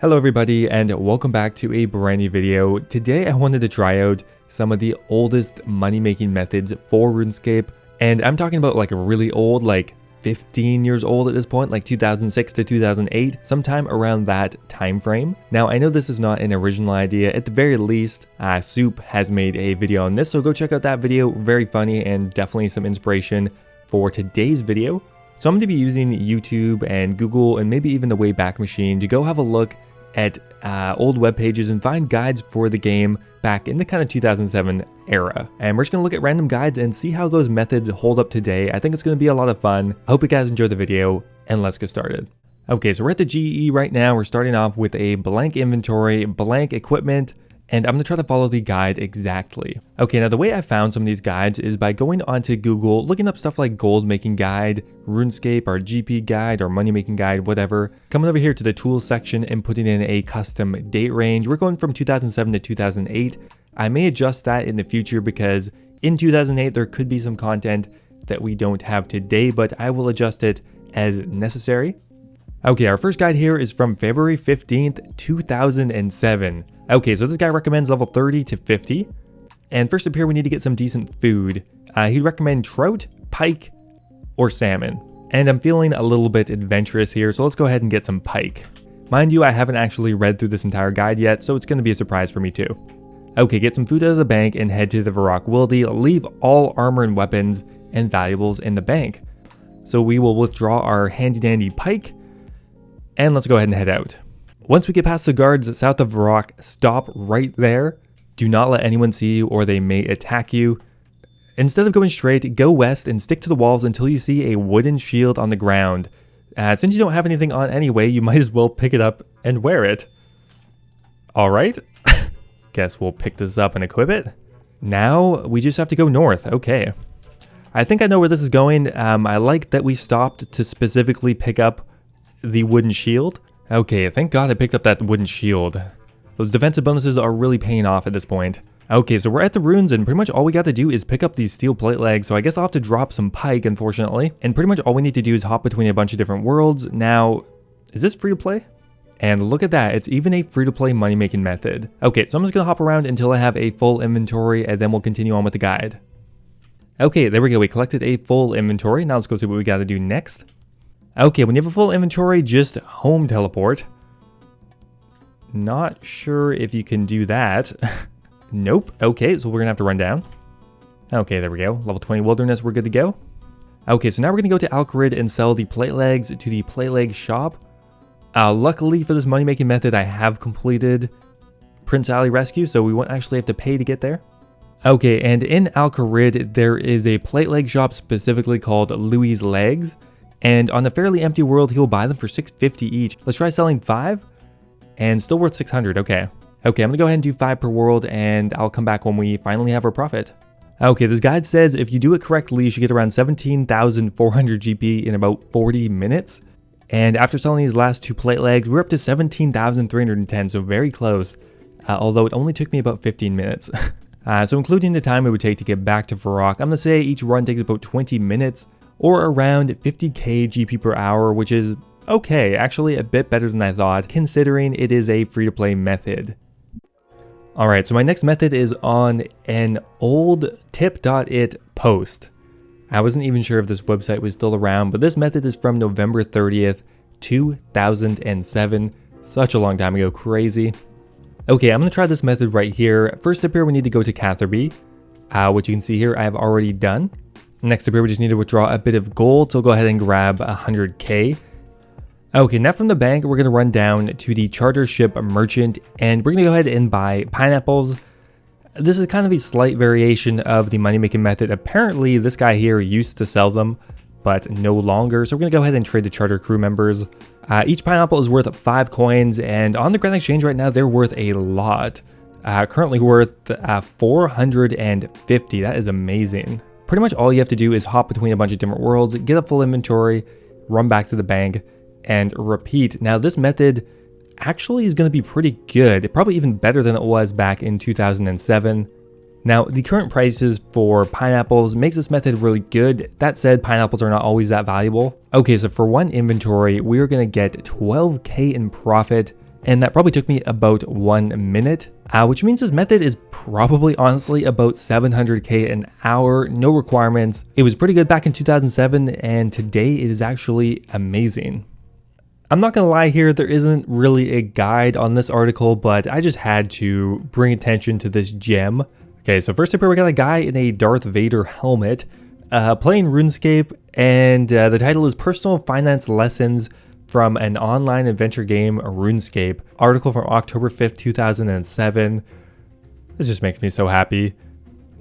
Hello everybody and welcome back to a brand new video. Today I wanted to try out some of the oldest money making methods for RuneScape, and I'm talking about like really old, like 15 years old at this point, like 2006 to 2008, sometime around that time frame. Now I know this is not an original idea. At the very least, Soup has made a video on this, so go check out that video. Very funny and definitely some inspiration for today's video. So I'm going to be using YouTube and Google and maybe even the Wayback Machine to go have a look at old web pages and find guides for the game back in the kind of 2007 era. And we're just going to look at random guides and see how those methods hold up today. I think it's going to be a lot of fun. I hope you guys enjoyed the video, and let's get started. Okay, so we're at the GE right now. We're starting off with a blank inventory, blank equipment, and I'm going to try to follow the guide exactly. Okay, now the way I found some of these guides is by going onto Google, looking up stuff like gold making guide, RuneScape, or GP guide, or money making guide, whatever. Coming over here to the tools section and putting in a custom date range. We're going from 2007 to 2008. I may adjust that in the future because in 2008 there could be some content that we don't have today, but I will adjust it as necessary. Okay, our first guide here is from February 15th, 2007. Okay, so this guy recommends level 30 to 50. And first up here, we need to get some decent food. He'd recommend trout, pike, or salmon. And I'm feeling a little bit adventurous here, so let's go ahead and get some pike. Mind you, I haven't actually read through this entire guide yet, so it's going to be a surprise for me too. Okay, get some food out of the bank and head to the Varrock Wildy. Leave all armor and weapons and valuables in the bank. So we will withdraw our handy dandy pike, and let's go ahead and head out. Once we get past the guards south of Varrock, stop right there. Do not let anyone see you or they may attack you. Instead of going straight, go west and stick to the walls until you see a wooden shield on the ground. Since you don't have anything on anyway, you might as well pick it up and wear it. Alright, guess we'll pick this up and equip it. Now we just have to go north. Okay. I think I know where this is going. I like that we stopped to specifically pick up the wooden shield. Okay, thank God I picked up that wooden shield. Those defensive bonuses are really paying off at this point. Okay, so we're at the ruins and pretty much all we got to do is pick up these steel plate legs, so I guess I'll have to drop some pike, unfortunately. And pretty much all we need to do is hop between a bunch of different worlds. Now, is this free to play? And look at that, it's even a free to play money making method. Okay, so I'm just gonna hop around until I have a full inventory and then we'll continue on with the guide. Okay, there we go, we collected a full inventory. Now let's go see what we gotta do next. Okay, when you have a full inventory, just home teleport. Not sure if you can do that. Nope. Okay, so we're gonna have to run down. Okay, there we go. Level 20 wilderness, we're good to go. Okay, so now we're gonna go to Alcarid and sell the plate legs to the plate leg shop. Luckily for this money making method, I have completed Prince Ali Rescue, so we won't actually have to pay to get there. Okay, and in Alcarid, there is a plate leg shop specifically called Louis' Legs. And on a fairly empty world, he'll buy them for $650 each. Let's try selling 5, and still worth 600. Okay, I'm gonna go ahead and do 5 per world, and I'll come back when we finally have our profit. Okay, this guide says if you do it correctly, you should get around 17,400 GP in about 40 minutes. And after selling these last 2 plate legs, we're up to 17,310, so very close. Although it only took me about 15 minutes. So including the time it would take to get back to Varrock, I'm gonna say each run takes about 20 minutes. Or around 50k GP per hour, which is okay, actually a bit better than I thought, considering it is a free-to-play method. Alright, so my next method is on an old tip.it post. I wasn't even sure if this website was still around, but this method is from November 30th, 2007. Such a long time ago, crazy. Okay, I'm going to try this method right here. First up here, we need to go to Catherby, which you can see here I have already done. Next up here, we just need to withdraw a bit of gold, so we'll go ahead and grab 100k. Okay, now from the bank, we're going to run down to the charter ship merchant, and we're going to go ahead and buy pineapples. This is kind of a slight variation of the money-making method. Apparently, this guy here used to sell them, but no longer, so we're going to go ahead and trade the charter crew members. Each pineapple is worth 5 coins, and on the Grand Exchange right now, they're worth a lot. Currently worth 450, that is amazing. Pretty much all you have to do is hop between a bunch of different worlds, get a full inventory, run back to the bank, and repeat. Now this method actually is going to be pretty good, probably even better than it was back in 2007. Now the current prices for pineapples makes this method really good. That said, pineapples are not always that valuable. Okay, so for one inventory, we are going to get 12k in profit and that probably took me about 1 minute, which means this method is probably honestly about 700k an hour, no requirements. It was pretty good back in 2007, and today it is actually amazing. I'm not gonna lie here, there isn't really a guide on this article, but I just had to bring attention to this gem. Okay, so first up here we got a guy in a Darth Vader helmet playing RuneScape, and the title is Personal Finance Lessons from an Online Adventure Game, RuneScape. Article from October 5th, 2007. This just makes me so happy.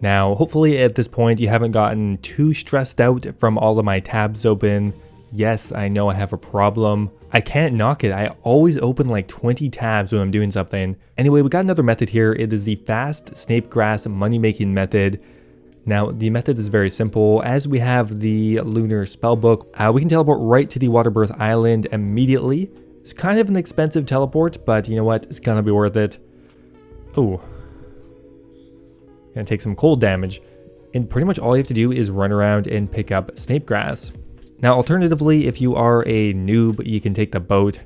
Now, hopefully at this point you haven't gotten too stressed out from all of my tabs open. Yes, I know I have a problem. I can't knock it. I always open like 20 tabs when I'm doing something. Anyway, we got another method here. It is the fast Snape grass money making method. Now, the method is very simple. As we have the lunar spellbook, we can teleport right to the Waterbirth Island immediately. It's kind of an expensive teleport, but you know what? It's gonna be worth it. Oh, gonna take some cold damage. And pretty much all you have to do is run around and pick up Snape grass. Now, alternatively, if you are a noob, you can take the boat.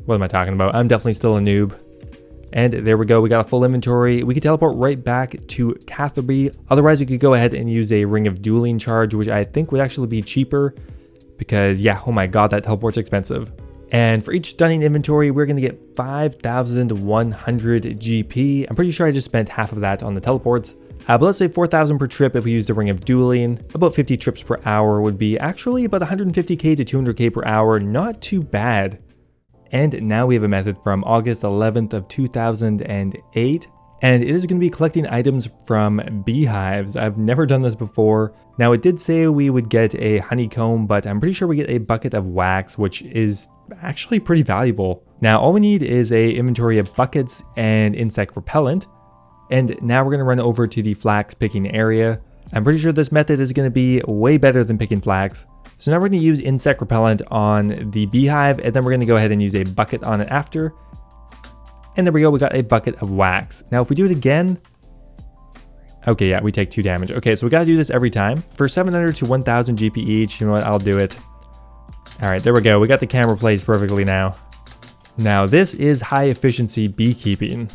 What am I talking about? I'm definitely still a noob. And there we go, we got a full inventory. We could teleport right back to Catherby. Otherwise, you could go ahead and use a Ring of Dueling charge, which I think would actually be cheaper. Because yeah, oh my god, that teleport's expensive. And for each stunning inventory, we're gonna get 5,100 GP. I'm pretty sure I just spent half of that on the teleports. But let's say 4,000 per trip if we use the Ring of Dueling. About 50 trips per hour would be actually about 150k to 200k per hour. Not too bad. And now we have a method from August 11th of 2008. And it is going to be collecting items from beehives. I've never done this before. Now it did say we would get a honeycomb, but I'm pretty sure we get a bucket of wax, which is actually pretty valuable. Now all we need is a inventory of buckets and insect repellent. And now we're going to run over to the flax picking area. I'm pretty sure this method is going to be way better than picking flax. So now we're going to use insect repellent on the beehive, and then we're going to go ahead and use a bucket on it after. And there we go, we got a bucket of wax. Now if we do it again, okay, yeah, we take 2 damage. Okay, so we got to do this every time. For 700 to 1,000 GP each, you know what, I'll do it. All right, there we go, we got the camera placed perfectly now. Now this is high efficiency beekeeping.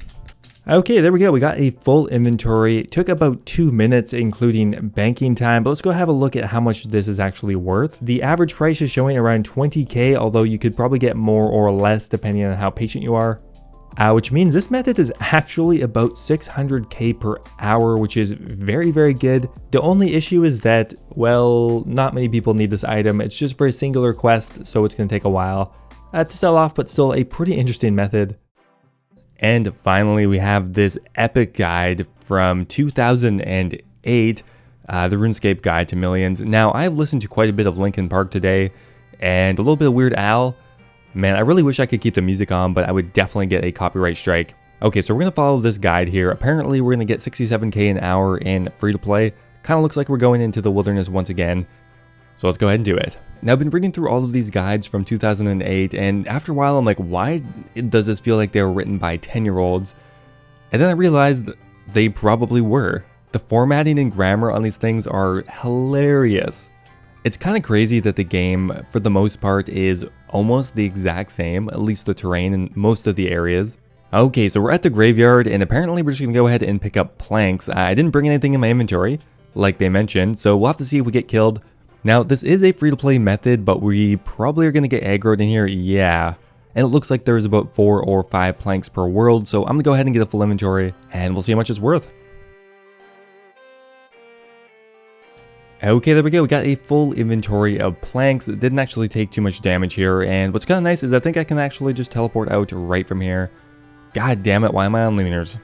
Okay, there we go. We got a full inventory. It took about 2 minutes, including banking time, but let's go have a look at how much this is actually worth. The average price is showing around 20k, although you could probably get more or less depending on how patient you are. Which means this method is actually about 600k per hour, which is very, very good. The only issue is that, well, not many people need this item. It's just for a singular quest, so it's going to take a while to sell off, but still a pretty interesting method. And finally, we have this epic guide from 2008, the RuneScape Guide to Millions. Now, I've listened to quite a bit of Linkin Park today, and a little bit of Weird Al. Man, I really wish I could keep the music on, but I would definitely get a copyright strike. Okay, so we're going to follow this guide here. Apparently, we're going to get 67k an hour in free-to-play. Kind of looks like we're going into the wilderness once again. So let's go ahead and do it. Now I've been reading through all of these guides from 2008, and after a while I'm like, why does this feel like they were written by 10-year-olds? And then I realized they probably were. The formatting and grammar on these things are hilarious. It's kind of crazy that the game, for the most part, is almost the exact same, at least the terrain in most of the areas. Okay, so we're at the graveyard, and apparently we're just going to go ahead and pick up planks. I didn't bring anything in my inventory, like they mentioned, so we'll have to see if we get killed. Now, this is a free-to-play method, but we probably are going to get aggroed in here, yeah. And it looks like there's about 4 or 5 planks per world, so I'm going to go ahead and get a full inventory, and we'll see how much it's worth. Okay, there we go. We got a full inventory of planks. It didn't actually take too much damage here, and what's kind of nice is I think I can actually just teleport out right from here. God damn it, why am I on leaners?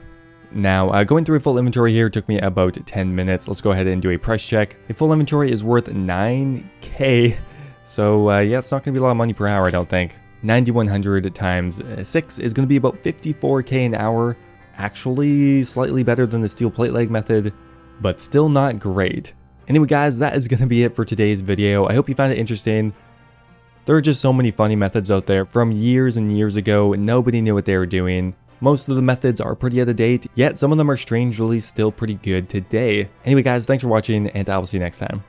Now, going through a full inventory here took me about 10 minutes. Let's go ahead and do a price check. A full inventory is worth 9k. So, yeah, it's not going to be a lot of money per hour, I don't think. 9,100 times 6 is going to be about 54k an hour. Actually, slightly better than the steel plate leg method, but still not great. Anyway, guys, that is going to be it for today's video. I hope you found it interesting. There are just so many funny methods out there from years and years ago, and nobody knew what they were doing. Most of the methods are pretty out of date, yet some of them are strangely still pretty good today. Anyway guys, thanks for watching, and I will see you next time.